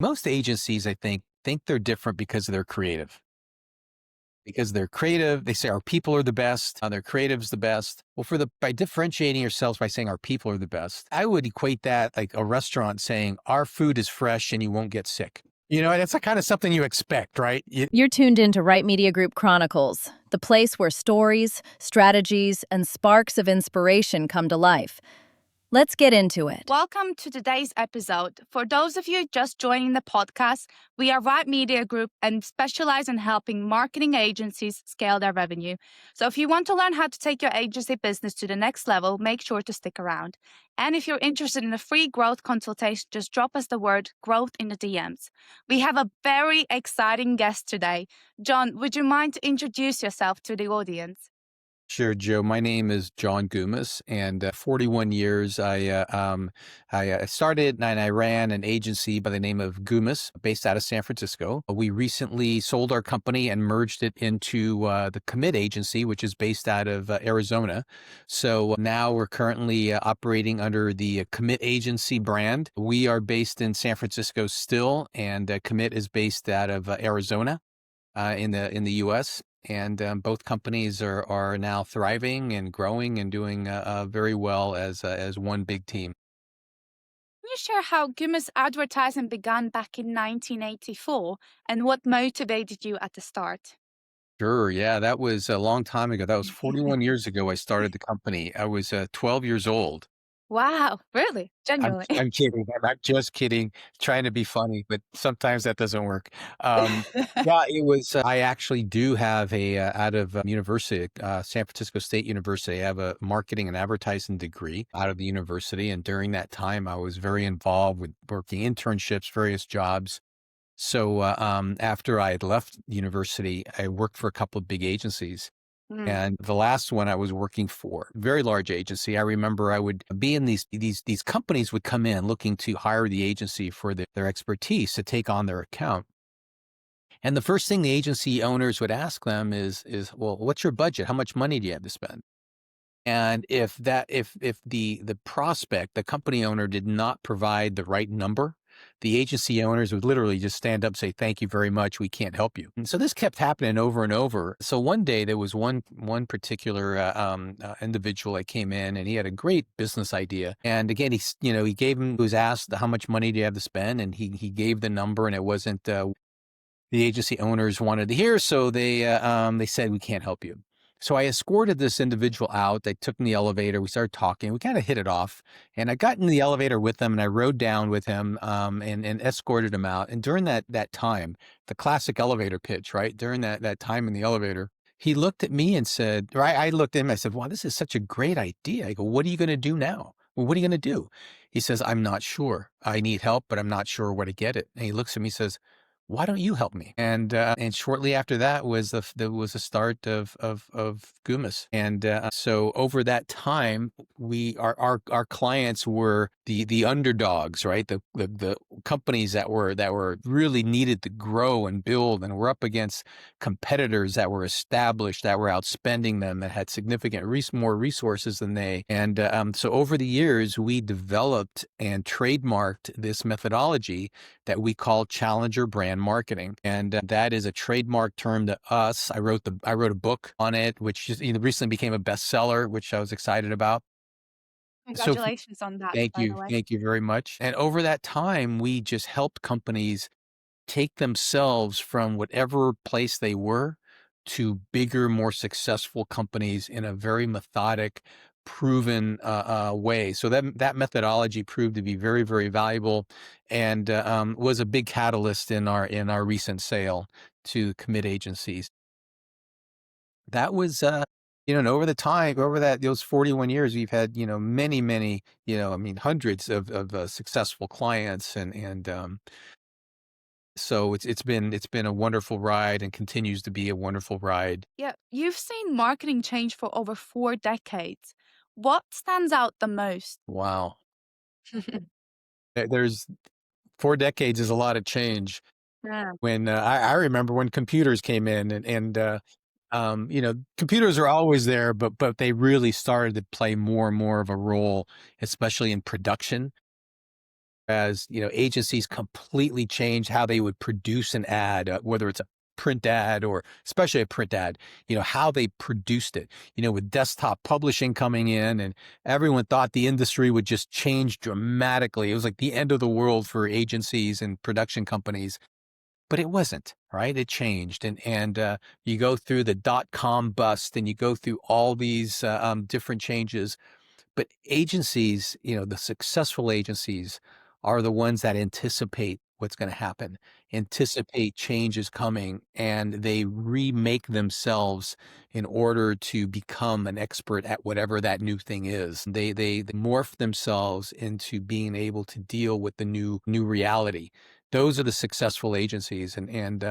Most agencies, I think they're different because they're creative. Because they're creative, they say our people are the best, their creative's the best. Well, by differentiating yourselves by saying our people are the best, I would equate that like a restaurant saying our food is fresh and you won't get sick. That's the kind of something you expect, right? You're tuned into Right Media Group Chronicles, the place where stories, strategies, and sparks of inspiration come to life. Let's get into it. Welcome to today's episode. For those of you just joining the podcast, we are Right Media Group and specialize in helping marketing agencies scale their revenue. So if you want to learn how to take your agency business to the next level, make sure to stick around. And if you're interested in a free growth consultation, just drop us the word growth in the DMs. We have a very exciting guest today. John, would you mind to introduce yourself to the audience? Sure, Joe. My name is John Gumas, and 41 years. I started and I ran an agency by the name of Gumas, based out of San Francisco. We recently sold our company and merged it into the Commit agency, which is based out of Arizona. So now we're currently operating under the Commit agency brand. We are based in San Francisco still, and Commit is based out of Arizona in the U.S. And both companies are now thriving and growing and doing very well as one big team. Can you share how Gumas advertising began back in 1984 and what motivated you at the start? Sure, yeah, that was a long time ago. That was 41 years ago. I started the company. I was 12 years old. Wow, really? Genuinely? I'm kidding. I'm not just kidding, trying to be funny, but sometimes that doesn't work. Um, yeah, it was. I actually do have a out of university, San Francisco State University. I have a marketing and advertising degree out of the university, and during that time, I was very involved with working internships, various jobs. So after I had left university, I worked for a couple of big agencies. Mm. And the last one I was working for, very large agency. I remember I would be in these companies would come in looking to hire the agency for their expertise to take on their account. And the first thing the agency owners would ask them is, well, what's your budget? How much money do you have to spend? And if the prospect, the company owner did not provide the right number, the agency owners would literally just stand up and say, "Thank you very much. We can't help you." And so this kept happening over and over. So one day there was one particular individual that came in, and he had a great business idea. And again, he was asked how much money do you have to spend, and he gave the number, and it wasn't the agency owners wanted to hear, so they said, "We can't help you." So I escorted this individual out. They took me in the elevator. We started talking. We kind of hit it off. And I got in the elevator with him and I rode down with him and escorted him out. And during that time, the classic elevator pitch, right? During that time in the elevator, he looked at me and said, or I looked at him, I said, "Wow, this is such a great idea." I go, "What are you going to do now?" "Well, what are you going to do?" He says, "I'm not sure. I need help, but I'm not sure where to get it." And he looks at me and says, "Why don't you help me?" And shortly after that was the start of Gumas. And so over that time, our clients were the underdogs, right? The companies that were really needed to grow and build, and were up against competitors that were established, that were outspending them, that had significant more resources than they. And so over the years, we developed and trademarked this methodology that we call challenger brand marketing. And that is a trademark term to us. I wrote a book on it, which just, recently became a bestseller, which I was excited about. So Congratulations on that, thank by you. the way. Thank you very much. And over that time, we just helped companies take themselves from whatever place they were to bigger, more successful companies in a very methodic, proven way. So that methodology proved to be very, very valuable, and was a big catalyst in our recent sale to commit agencies. That was. And over those 41 years, we've had, many, many, I mean, hundreds of successful clients, and so it's been a wonderful ride and continues to be a wonderful ride. Yeah, you've seen marketing change for over 4 decades. What stands out the most? Wow. There's 4 decades is a lot of change. Yeah. When I remember when computers came in, computers are always there, but they really started to play more and more of a role, especially in production. as agencies completely changed how they would produce an ad, whether it's a print ad or especially a print ad, how they produced it, with desktop publishing coming in, and everyone thought the industry would just change dramatically. It was like the end of the world for agencies and production companies, but it wasn't, right? It changed. And you go through the dot-com bust, and you go through all these different changes, but agencies, the successful agencies are the ones that anticipate what's going to happen, anticipate change is coming, and they remake themselves in order to become an expert at whatever that new thing is. They morph themselves into being able to deal with the new reality. Those are the successful agencies, and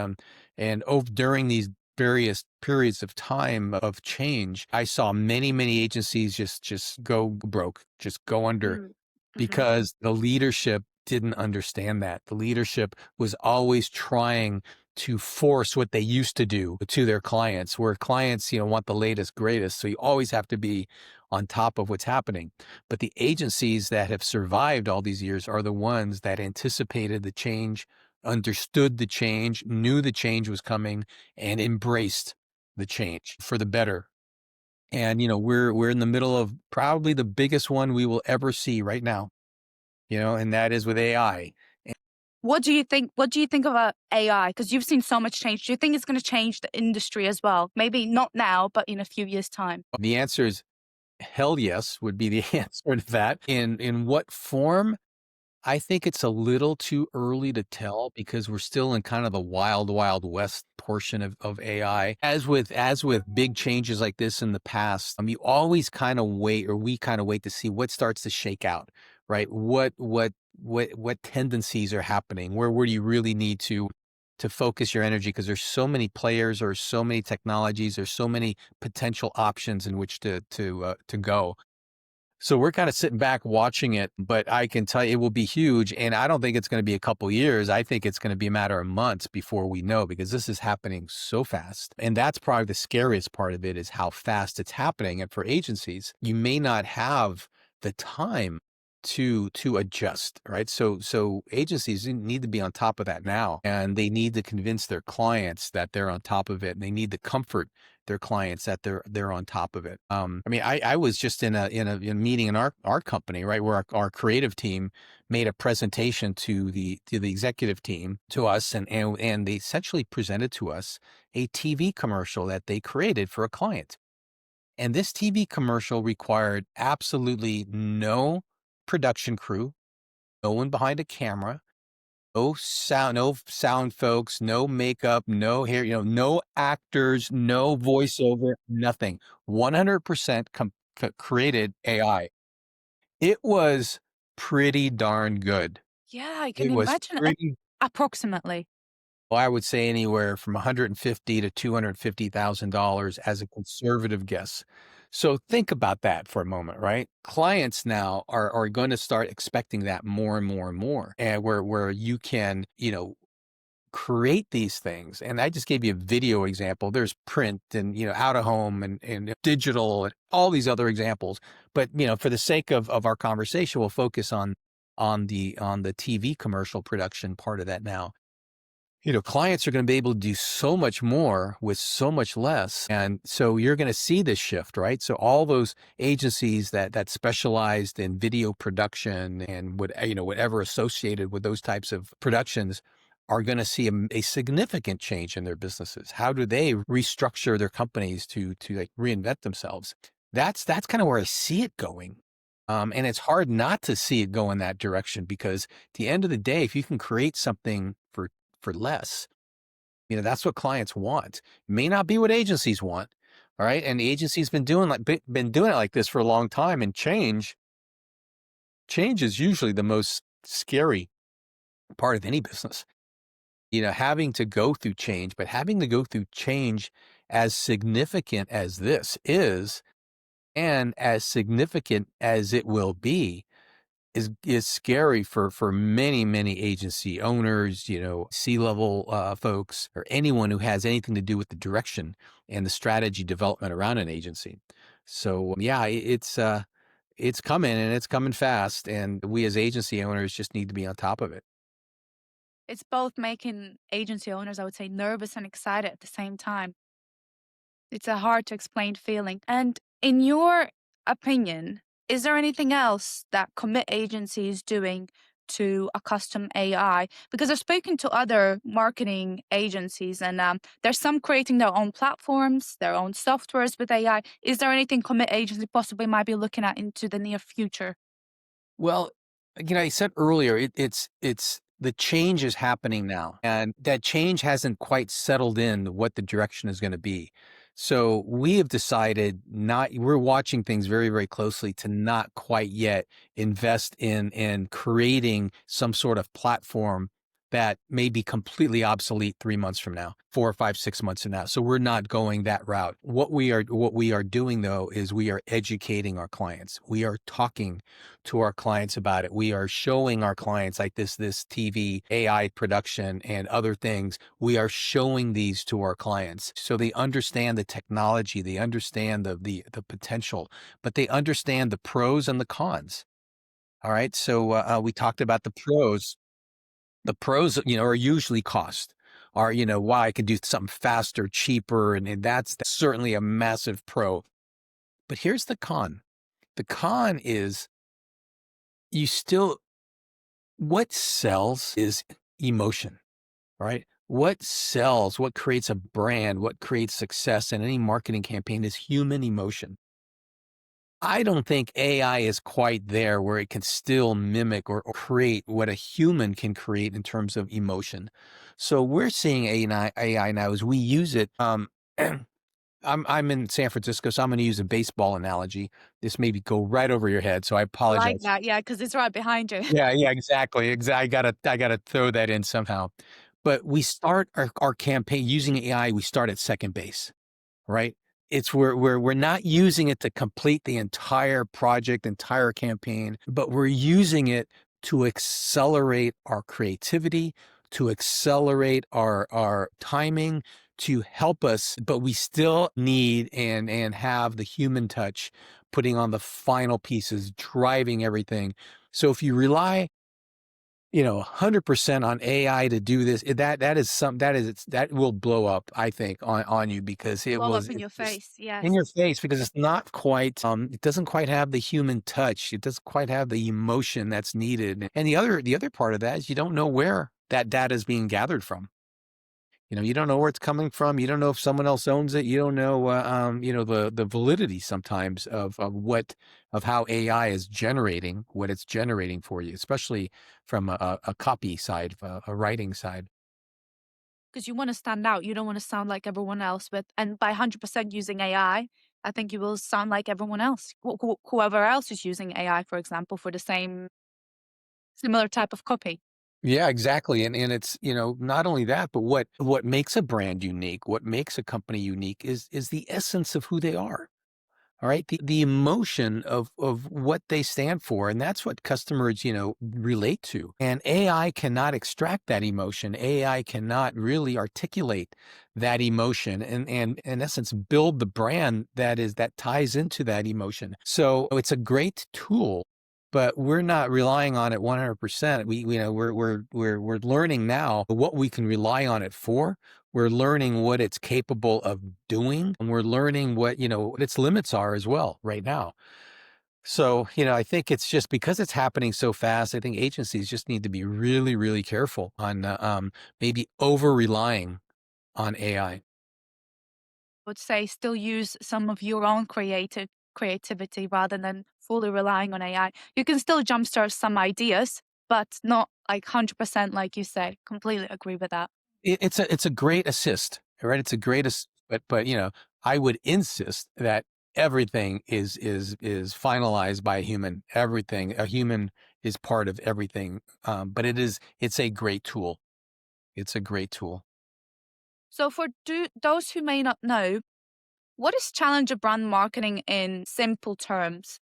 over during these various periods of time of change, I saw many agencies just go broke, just go under, Mm. Mhm. because the leadership didn't understand that. The leadership was always trying to force what they used to do to their clients, where clients, want the latest, greatest. So you always have to be on top of what's happening. But the agencies that have survived all these years are the ones that anticipated the change, understood the change, knew the change was coming, and embraced the change for the better. And we're in the middle of probably the biggest one we will ever see right now, and that is with AI. What do you think about AI? Because you've seen so much change. Do you think it's going to change the industry as well? Maybe not now, but in a few years' time. The answer is hell yes, would be the answer to that. In what form? I think it's a little too early to tell, because we're still in kind of the wild west portion of AI. As with big changes like this in the past, you always kind of wait, or we kind of wait to see what starts to shake out, right? What tendencies are happening? Where do you really need to focus your energy? Because there's so many players, or so many technologies, there's so many potential options in which to go. So we're kind of sitting back watching it, but I can tell you it will be huge. And I don't think it's going to be a couple years. I think it's going to be a matter of months before we know, because this is happening so fast. And that's probably the scariest part of it, is how fast it's happening. And for agencies, you may not have the time to adjust, right? So agencies need to be on top of that now, and they need to convince their clients that they're on top of it, and they need to comfort their clients that they're on top of it. I mean, I was just in a meeting in our company, right, where our creative team made a presentation to the executive team, to us, and they essentially presented to us a TV commercial that they created for a client. And this TV commercial required absolutely no production crew, no one behind a camera, no sound folks, no makeup, no hair, no actors, no voiceover, nothing. 100% created AI. It was pretty darn good. Yeah, I can It was imagine. pretty, Approximately. well, I would say anywhere from 150 to $250,000 as a conservative guess. So think about that for a moment, right? Clients now are going to start expecting that more and more and more, and where you can, create these things. And I just gave you a video example. There's print and, out of home, and digital, and all these other examples. But, for the sake of our conversation, we'll focus on the TV commercial production part of that now. Clients are going to be able to do so much more with so much less. And so you're going to see this shift, right? So all those agencies that specialized in video production and whatever associated with those types of productions are going to see a significant change in their businesses. How do they restructure their companies to like reinvent themselves? That's kind of where I see it going. And it's hard not to see it go in that direction, because at the end of the day, if you can create something for less, that's what clients want. May not be what agencies want. All right. And the agency's been doing it like this for a long time. And change is usually the most scary part of any business. Having to go through change, but having to go through change as significant as this is, and as significant as it will be, is scary for many agency owners, C-level folks, or anyone who has anything to do with the direction and the strategy development around an agency. So yeah, it's coming and it's coming fast. And we as agency owners just need to be on top of it. It's both making agency owners, I would say, nervous and excited at the same time. It's a hard to explain feeling. And in your opinion, is there anything else that commit agency is doing to a custom AI? Because I've spoken to other marketing agencies, and there's some creating their own platforms, their own softwares with AI. Is there anything commit agency possibly might be looking at into the near future? Well, I said earlier, it's the change is happening now, and that change hasn't quite settled in what the direction is going to be. So we have decided not. We're watching things very, very closely to not quite yet invest in creating some sort of platform that may be completely obsolete 3 months from now, 4 or 5, 6 months from now. So we're not going that route. What we are doing though is we are educating our clients. We are talking to our clients about it. We are showing our clients like this TV AI production and other things. We are showing these to our clients so they understand the technology, they understand the potential, but they understand the pros and the cons. All right. So we talked about the pros. The pros, are usually cost. Are, why I could do something faster, cheaper, and that's certainly a massive pro. But here's the con. The con is you still what sells is emotion, right? What sells, what creates a brand, what creates success in any marketing campaign is human emotion. I don't think AI is quite there where it can still mimic or create what a human can create in terms of emotion. So we're seeing AI now as we use it. I'm in San Francisco, so I'm going to use a baseball analogy. This maybe go right over your head, so I I like apologize. that, yeah, because it's right behind you. Yeah, yeah, exactly. I gotta throw that in somehow. But we start our campaign using AI, we start at second base, right? It's where we're not using it to complete the entire project, entire campaign, but we're using it to accelerate our creativity, to accelerate our timing, to help us, but we still need and have the human touch, putting on the final pieces, driving everything. So if you rely 100% on AI to do this, that will blow up, I think, on you because Blow up in it's your just face, in yes. your face because it's not quite, it doesn't quite have the human touch. It doesn't quite have the emotion that's needed. And the other part of that is you don't know where that data is being gathered from. You don't know where it's coming from. You don't know if someone else owns it. You don't know, the validity sometimes of how AI is generating what it's generating for you, especially from a copy side, a writing side. Because you wanna stand out, you don't wanna sound like everyone else, but and by 100% using I think you will sound like everyone else, whoever else is using AI, for example, for the same similar type of copy. Yeah, exactly. And it's, not only that, but what makes a brand unique, what makes a company unique is the essence of who they are. All right. The emotion of what they stand for. And that's what customers, relate to. And AI cannot extract that emotion. AI cannot really articulate that emotion and in essence build the brand that ties into that emotion. So it's a great tool, but we're not relying on it 100%. We're learning now what we can rely on it for. We're learning what it's capable of doing, and we're learning what its limits are as well right now. So, I think it's just because it's happening so fast, I think agencies just need to be really, really careful on maybe over relying on AI. Would say still use some of your own creativity rather than fully relying on AI. You can still jumpstart some ideas, but not like 100% like you say. Completely agree with that. It's a great assist, right? It's a great but I would insist that everything is finalized by a human. Everything, a human is part of everything. But it's a great tool. It's a great tool. So for those who may not know, what is challenger brand marketing in simple terms?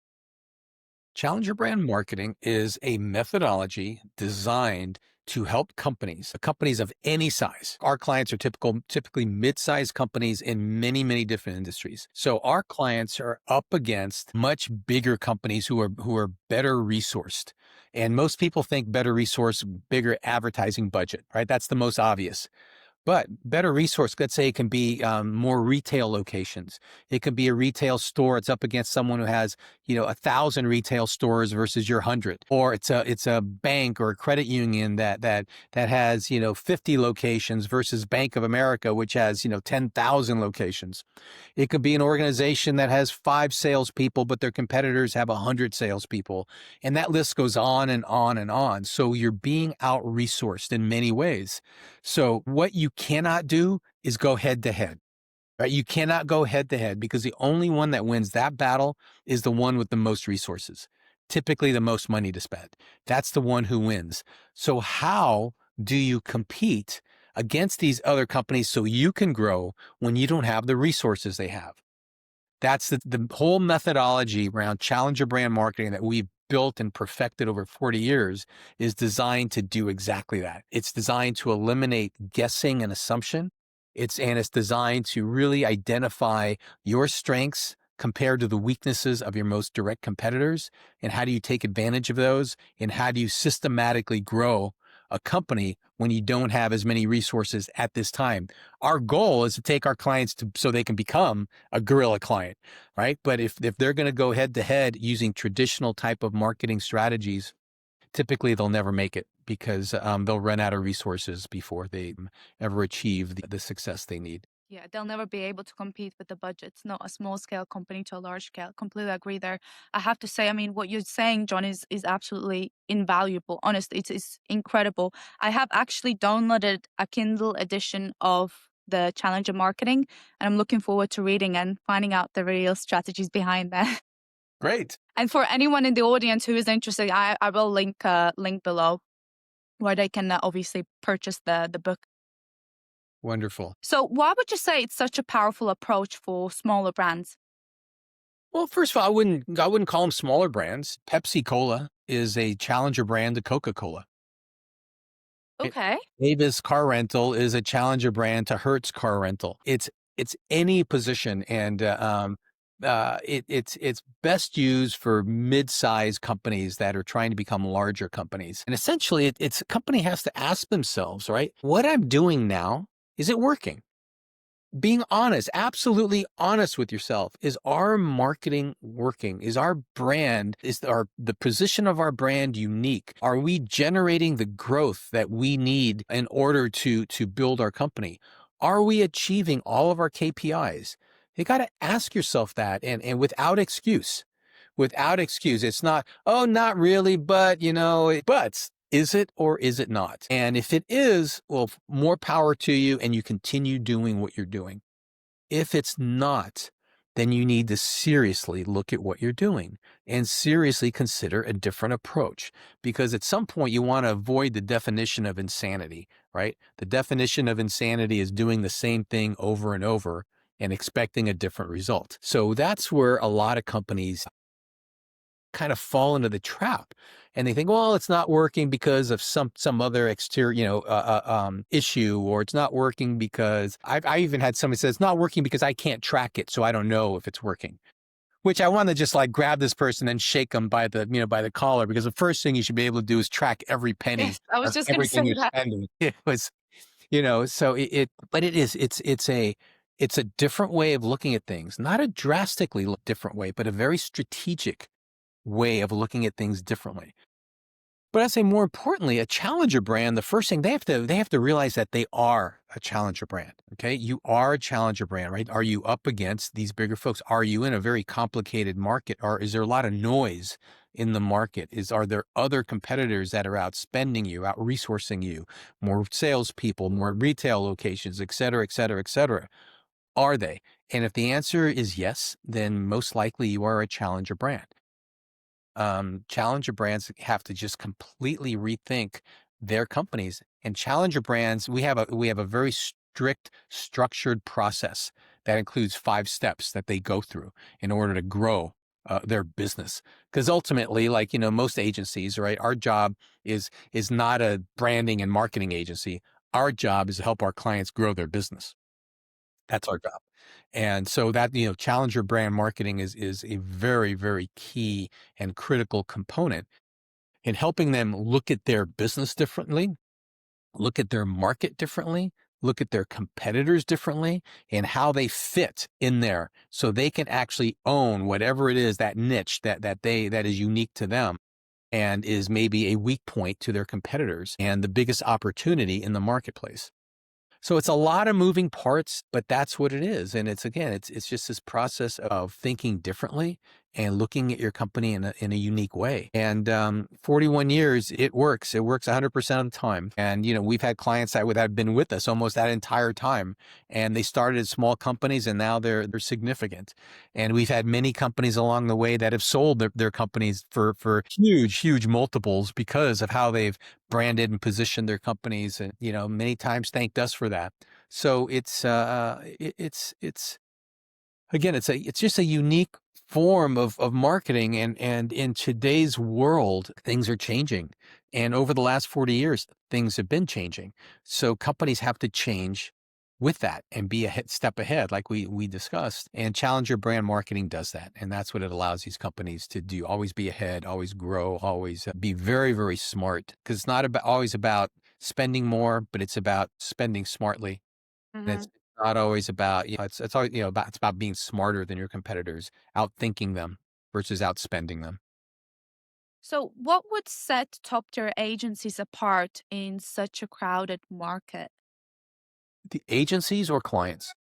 Challenger brand marketing is a methodology designed to help companies of any size. Our clients are typically mid-sized companies in many, many different industries. So our clients are up against much bigger companies who are better resourced. And most people think better resource, bigger advertising budget, right? That's the most obvious. But better resource, let's say it can be more retail locations. It could be a retail store. It's up against someone who has, 1,000 retail stores versus your 100. Or it's a bank or a credit union that has, 50 locations versus Bank of America, which has, 10,000 locations. It could be an organization that has 5 salespeople, but their competitors have 100 salespeople. And that list goes on and on and on. So you're being out-resourced in many ways. So what you cannot do is go head to head, right? You cannot go head to head because the only one that wins that battle is the one with the most resources, typically the most money to spend. That's the one who wins. So how do you compete against these other companies so you can grow when you don't have the resources they have? That's the whole methodology around challenger brand marketing that we've built and perfected over 40 years is designed to do exactly that. It's designed to eliminate guessing and assumption. It's designed to really identify your strengths compared to the weaknesses of your most direct competitors. And how do you take advantage of those? And how do you systematically grow a company when you don't have as many resources at this time? Our goal is to take our clients so they can become a guerrilla client, right? But if they're going to go head to head using traditional type of marketing strategies, typically they'll never make it because they'll run out of resources before they ever achieve the success they need. Yeah, they'll never be able to compete with the budgets, not a small scale company to a large scale. Completely agree there. I have to say, I mean, what you're saying, John, is absolutely invaluable. Honestly, it's incredible. I have actually downloaded a Kindle edition of the Challenger Marketing, and I'm looking forward to reading and finding out the real strategies behind that. Great. And for anyone in the audience who is interested, I will link below where they can obviously purchase the book. Wonderful. So why would you say it's such a powerful approach for smaller brands? Well, first of all, I wouldn't call them smaller brands. Pepsi Cola is a challenger brand to Coca-Cola. Okay. Davis Car Rental is a challenger brand to Hertz Car Rental. It's any position, and it's best used for mid-sized companies that are trying to become larger companies. And essentially, it's a company has to ask themselves, right? What I'm doing now, is it working? Being honest, absolutely honest with yourself. Is our marketing working? Is our brand, the position of our brand unique? Are we generating the growth that we need in order to build our company? Are we achieving all of our KPIs? You got to ask yourself that and without excuse. Without excuse. It's not, oh, not really, but but is it or is it not? And if it is, well, more power to you and you continue doing what you're doing. If it's not, then you need to seriously look at what you're doing and seriously consider a different approach. Because at some point you want to avoid the definition of insanity, right? The definition of insanity is doing the same thing over and over and expecting a different result. So that's where a lot of companies kind of fall into the trap, and they think, well, it's not working because of some other exterior, issue, or it's not working because I even had somebody say it's not working because I can't track it, so I don't know if it's working. Which I want to just like grab this person and shake them by the collar, because the first thing you should be able to do is track every penny Yes, I was of just going to say everything you're that. spending. It was, so but it's a different way of looking at things, not a drastically different way, but a very strategic way of looking at things differently. But I'd say more importantly, a challenger brand, the first thing they have to realize that they are a challenger brand. Okay. You are a challenger brand, right? Are you up against these bigger folks? Are you in a very complicated market? Or is there a lot of noise in the market? Are there other competitors that are outspending you, out resourcing you, more salespeople, more retail locations, et cetera, et cetera, et cetera? Are they? And if the answer is yes, then most likely you are a challenger brand. Challenger brands have to just completely rethink their companies. And challenger brands, we have a very strict, structured process that includes 5 steps that they go through in order to grow their business. Because ultimately, like, most agencies, right? Our job is not a branding and marketing agency. Our job is to help our clients grow their business. That's our job. And so that, challenger brand marketing is a very, very key and critical component in helping them look at their business differently, look at their market differently, look at their competitors differently, and how they fit in there so they can actually own whatever it is, that niche that is unique to them and is maybe a weak point to their competitors and the biggest opportunity in the marketplace. So it's a lot of moving parts, but that's what it is. And it's, again, it's just this process of thinking differently and looking at your company in a unique way. And 41 years, it works. It works 100% of the time. And we've had clients that have been with us almost that entire time, and they started as small companies, and now they're significant. And we've had many companies along the way that have sold their companies for huge multiples because of how they've branded and positioned their companies, and many times thanked us for that. So it's again, it's just a unique form of marketing, and in today's world, things are changing. And over the last 40 years, things have been changing. So companies have to change with that and be a step ahead, like we discussed. And challenger brand marketing does that. And that's what it allows these companies to do. Always be ahead, always grow, always be very, very smart. Because it's not always about spending more, but it's about spending smartly. And it's not always about, it's always, it's about being smarter than your competitors, outthinking them versus outspending them. So, what would set top tier agencies apart in such a crowded market? The agencies or clients?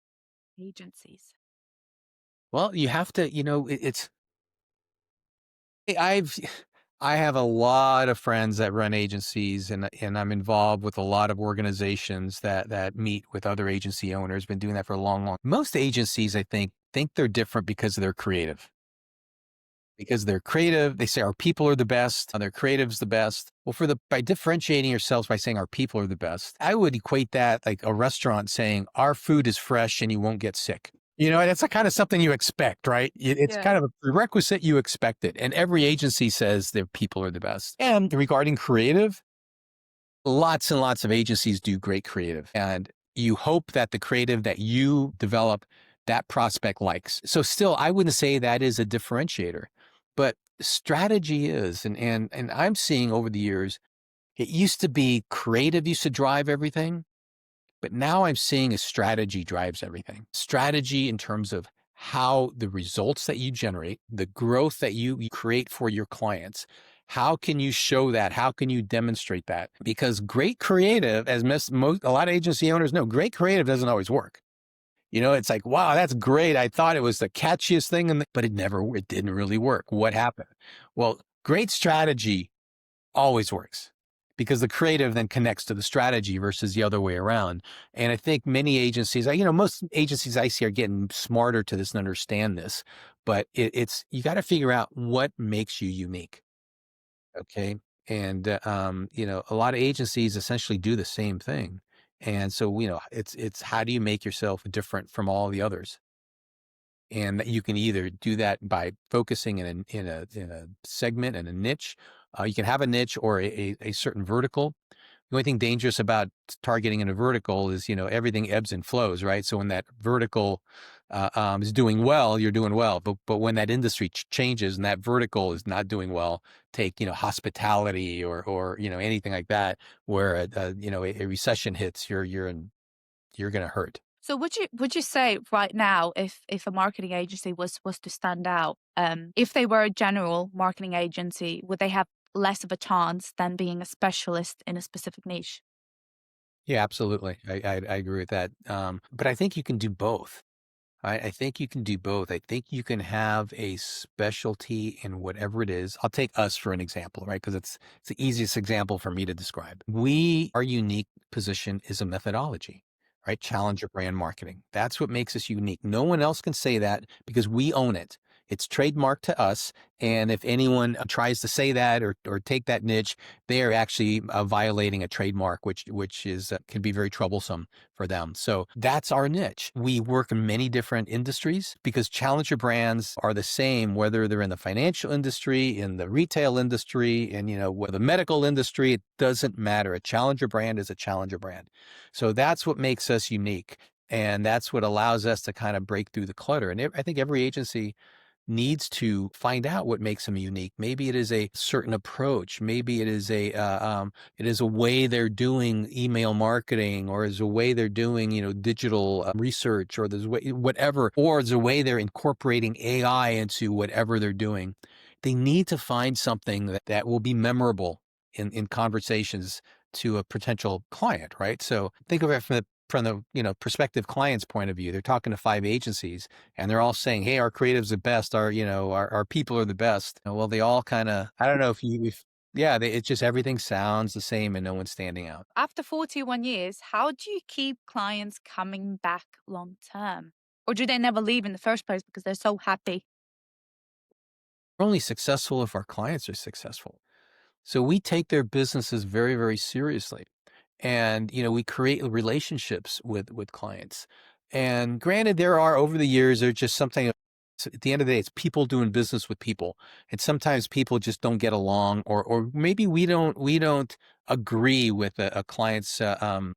Agencies. Well, you have to, I've I have a lot of friends that run agencies, and I'm involved with a lot of organizations that meet with other agency owners. Been doing that for a long. Most agencies, I think they're different because they're creative. Because they're creative, they say our people are the best, their creative's the best. Well, by differentiating yourselves by saying our people are the best, I would equate that like a restaurant saying our food is fresh and you won't get sick. That's a kind of something you expect, right? It's Yeah. kind of a prerequisite, you expect it. And every agency says their people are the best. And regarding creative, lots and lots of agencies do great creative. And you hope that the creative that you develop, that prospect likes. So still, I wouldn't say that is a differentiator, but strategy is. And I'm seeing over the years, it used to be creative used to drive everything. But now I'm seeing a strategy drives everything. Strategy in terms of how the results that you generate, the growth that you create for your clients, how can you show that? How can you demonstrate that? Because great creative, as a lot of agency owners know, great creative doesn't always work. It's like, wow, that's great. I thought it was the catchiest thing, but it didn't really work. What happened? Well, great strategy always works because the creative then connects to the strategy versus the other way around. And I think many agencies, most agencies I see are getting smarter to this and understand this, but you got to figure out what makes you unique. Okay. And, a lot of agencies essentially do the same thing. And so, it's how do you make yourself different from all the others? And that you can either do that by focusing in a segment and a niche. You can have a niche or a certain vertical. The only thing dangerous about targeting in a vertical is, everything ebbs and flows, right? So when that vertical is doing well, you're doing well. But when that industry changes and that vertical is not doing well, take, hospitality or anything like that, where a recession hits, you're going to hurt. So would you say right now, if a marketing agency was to stand out, if they were a general marketing agency, would they have less of a chance than being a specialist in a specific niche? Yeah, absolutely. I agree with that. But I think you can do both. I think you can do both. I think you can have a specialty in whatever it is. I'll take us for an example, right? Because it's the easiest example for me to describe. Our unique position is a methodology, right? Challenger brand marketing. That's what makes us unique. No one else can say that because we own it. It's trademarked to us. And if anyone tries to say that or take that niche, they are actually violating a trademark, which is can be very troublesome for them. So that's our niche. We work in many different industries because challenger brands are the same, whether they're in the financial industry, in the retail industry, and with the medical industry, it doesn't matter. A challenger brand is a challenger brand. So that's what makes us unique. And that's what allows us to kind of break through the clutter. And I think every agency needs to find out what makes them unique. Maybe it is a certain approach. Maybe it is a way they're doing email marketing, or is a way they're doing digital research, or there's whatever, or it's a way they're incorporating AI into whatever they're doing. They need to find something that will be memorable in conversations to a potential client, right? So think of it from the prospective client's point of view. They're talking to 5 agencies and they're all saying, "Hey, our creative's the best. Our people are the best." Well, they all kind of, I don't know if yeah, it's just everything sounds the same and no one's standing out. After 41 years, how do you keep clients coming back long term? Or do they never leave in the first place because they're so happy? We're only successful if our clients are successful. So we take their businesses very, very seriously. And we create relationships with clients. And granted, there are, over the years, there's just something, at the end of the day, it's people doing business with people, and sometimes people just don't get along, or maybe we don't agree with a client's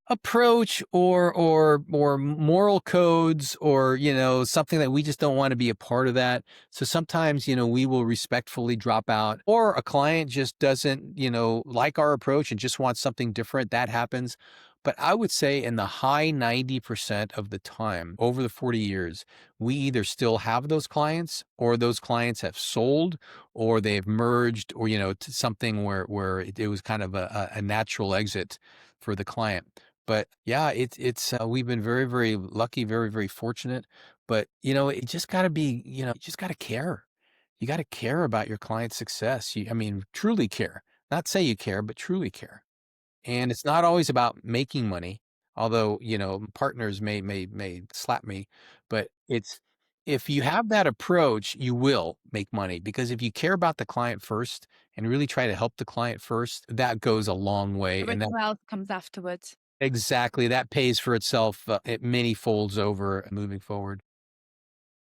approach, or moral codes, or something that we just don't want to be a part of that. So sometimes we will respectfully drop out, or a client just doesn't like our approach and just wants something different. That happens. But I would say in the high 90% of the time over the 40 years, we either still have those clients, or those clients have sold, or they've merged, or to something where it was kind of a natural exit for the client. But yeah, it's we've been very, very lucky, very, very fortunate. But it just got to be, you just got to care. You got to care about your client's success. I mean, truly care. Not say you care, but truly care. And it's not always about making money, although, partners may slap me, but it's, if you have that approach, you will make money, because if you care about the client first and really try to help the client first, that goes a long way. And that, Everything else comes afterwards. exactly, that pays for itself, it many folds over moving forward.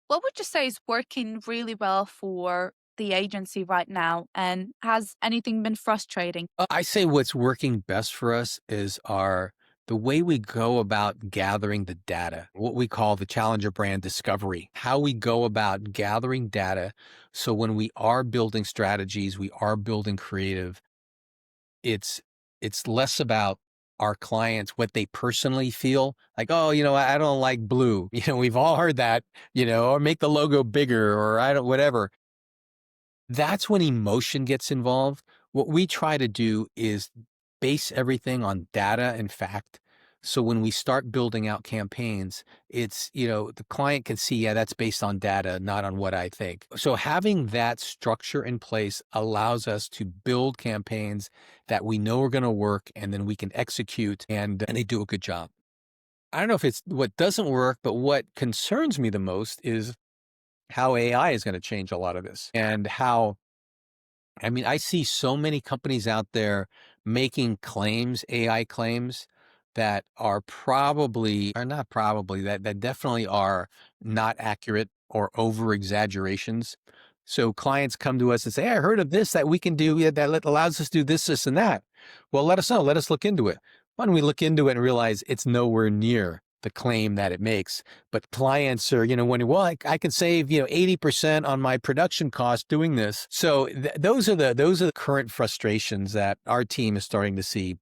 What would you say is working really well for the agency right now? And has anything been frustrating? I say what's working best for us is the way we go about gathering the data, what we call the challenger brand discovery, how we go about gathering data. So when we are building strategies, we are building creative, it's it's less about our clients, what they personally feel like. Oh, I don't like blue. We've all heard that, or make the logo bigger, or I don't, whatever. That's when emotion gets involved. What we try to do is base everything on data and fact. So when we start building out campaigns, it's, the client can see, yeah, that's based on data, not on what I think. So having that structure in place allows us to build campaigns that we know are going to work, and then we can execute, and they do a good job. I don't know if it's what doesn't work, but what concerns me the most is how AI is going to change a lot of this, and how, I mean, I see so many companies out there making claims, AI claims, that are probably, or not probably, that definitely are not accurate or over exaggerations. So clients come to us and say, "Hey, I heard of this that we can do, yeah, that allows us to do this and that." Well, let us know. Let us look into it. When we look into it and realize it's nowhere near the claim that it makes, but clients are, wondering, well, I can save, 80% on my production cost doing this. So those are the current frustrations that our team is starting to see,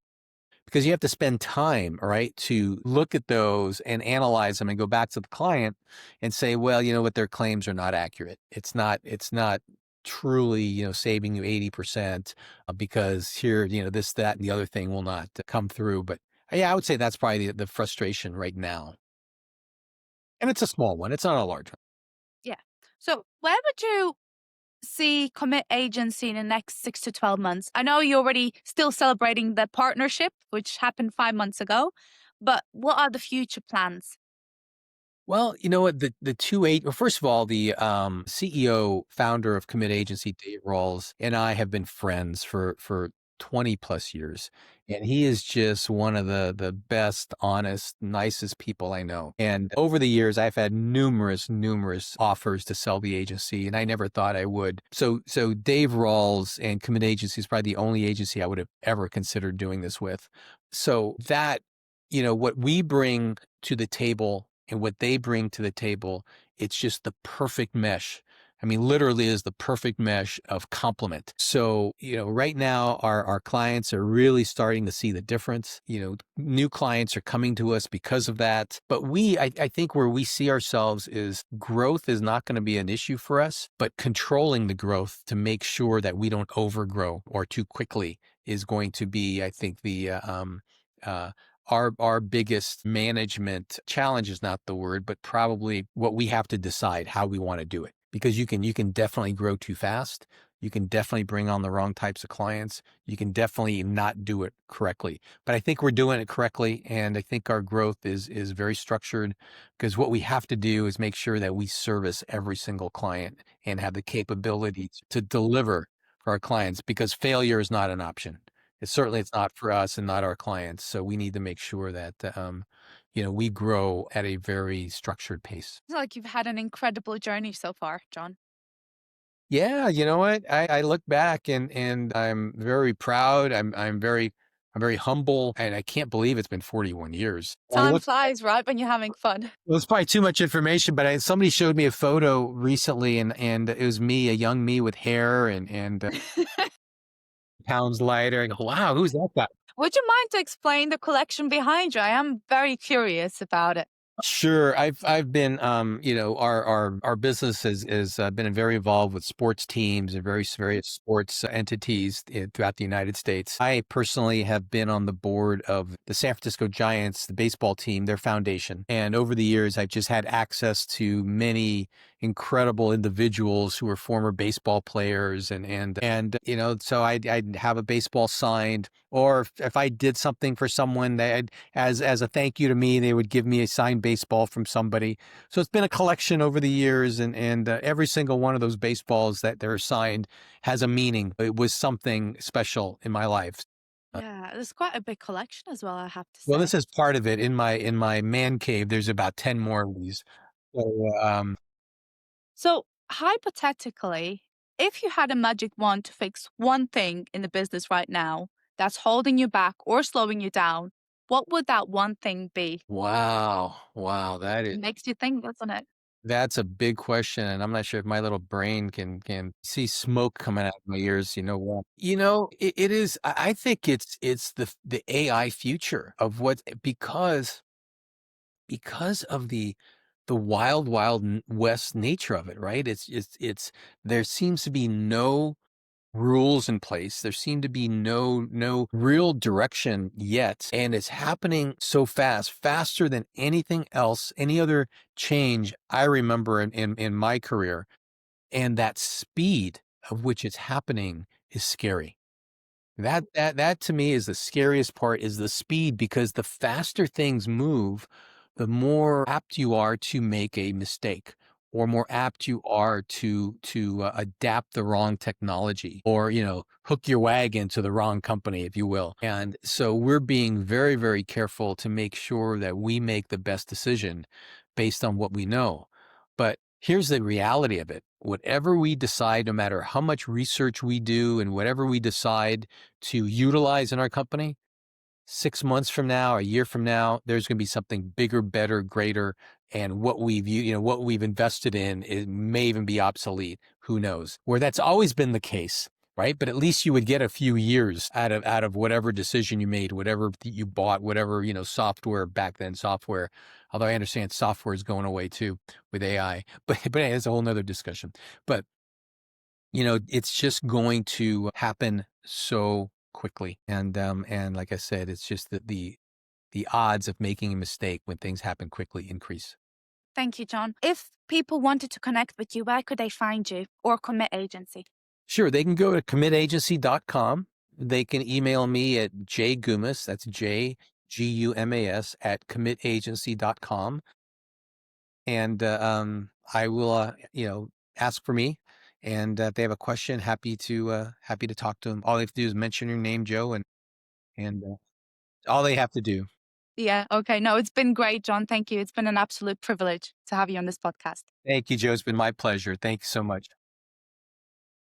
because you have to spend time, right, to look at those and analyze them and go back to the client and say, well, what, their claims are not accurate. It's not truly, saving you 80%, because here, this, that, and the other thing will not come through. But yeah, I would say that's probably the frustration right now. And it's a small one. It's not a large one. Yeah. So where would you see Commit Agency in the next 6 to 12 months? I know you're already still celebrating the partnership, which happened 5 months ago, but what are the future plans? Well, you know what? The two eight. Well, first of all, the CEO, founder of Commit Agency, Dave Rawls, and I have been friends for 20 plus years, and he is just one of the best, honest, nicest people I know. And over the years, I've had numerous offers to sell the agency, and I never thought I would. So Dave Rawls and Commit Agency is probably the only agency I would have ever considered doing this with. So that, what we bring to the table and what they bring to the table, it's just the perfect mesh. I mean, literally is the perfect mesh of complement. So, right now our clients are really starting to see the difference. New clients are coming to us because of that. But I think where we see ourselves is growth is not going to be an issue for us, but controlling the growth to make sure that we don't overgrow or too quickly is going to be, I think, uh, our biggest management challenge is not the word, but probably what we have to decide how we want to do it. Because you can definitely grow too fast. You can definitely bring on the wrong types of clients. You can definitely not do it correctly. But I think we're doing it correctly, and I think our growth is very structured because what we have to do is make sure that we service every single client and have the capability to deliver for our clients because failure is not an option. It's not for us and not our clients. So we need to make sure that, we grow at a very structured pace. It's like you've had an incredible journey so far, John. Yeah, you know what? I look back and I'm very proud. I'm very humble, and I can't believe it's been 41 years. I Time look flies, right, when you're having fun. Well, it's probably too much information, but somebody showed me a photo recently, and it was me, a young me with hair and pounds lighter. I go, wow, who's that guy? Would you mind to explain the collection behind you? I am very curious about it. Sure. I've been, our business has been very involved with sports teams and various sports entities throughout the United States. I personally have been on the board of the San Francisco Giants, the baseball team, their foundation. And over the years, I've just had access to many incredible individuals who were former baseball players and so I'd have a baseball signed, or if I did something for someone that as a thank you to me, they would give me a signed baseball from somebody. So it's been a collection over the years, and every single one of those baseballs that they're signed has a meaning. It was something special in my life. Yeah, there's quite a big collection as well, I have to Well, say. this is part of it. In my man cave, there's about 10 more of these. So, So, hypothetically, if you had a magic wand to fix one thing in the business right now that's holding you back or slowing you down, what would that one thing be? wow, It makes you think, doesn't it? that's a big question, and I'm not sure if my little brain can see smoke coming out of my ears. You know what? It is. I think it's the AI future of what because of the wild west nature of it, right? It's there seems to be no rules in place. There seem to be no real direction yet, and it's happening so fast, faster than anything else, any other change I remember in my career. And that speed of which it's happening is scary. That to me is the scariest part, is the speed, because the faster things move, the more apt you are to make a mistake, or more apt you are to adapt the wrong technology, or hook your wagon to the wrong company, if you will. And so we're being very careful to make sure that we make the best decision based on what we know. But here's the reality of it. Whatever we decide, no matter how much research we do and whatever we decide to utilize in our company, 6 months from now, a year from now, there's going to be something bigger, better, greater. And what we've invested in, it may even be obsolete. Who knows? Where that's always been the case, right? But at least you would get a few years out of whatever decision you made, whatever you bought, whatever, software, back then software. Although I understand software is going away too with AI, but it's a whole nother discussion. But it's just going to happen so quickly. And like I said, it's just that the odds of making a mistake when things happen quickly increase. Thank you, John. If people wanted to connect with you, where could they find you or Commit Agency? Sure, they can go to commitagency.com. They can email me at jgumas, that's JGUMAS, at commitagency.com. and I will, ask for me. And if they have a question, happy to talk to them. All they have to do is mention your name, Joe, and all they have to do. Yeah. Okay. No, it's been great, John. Thank you. It's been an absolute privilege to have you on this podcast. Thank you, Joe. It's been my pleasure. Thank you so much.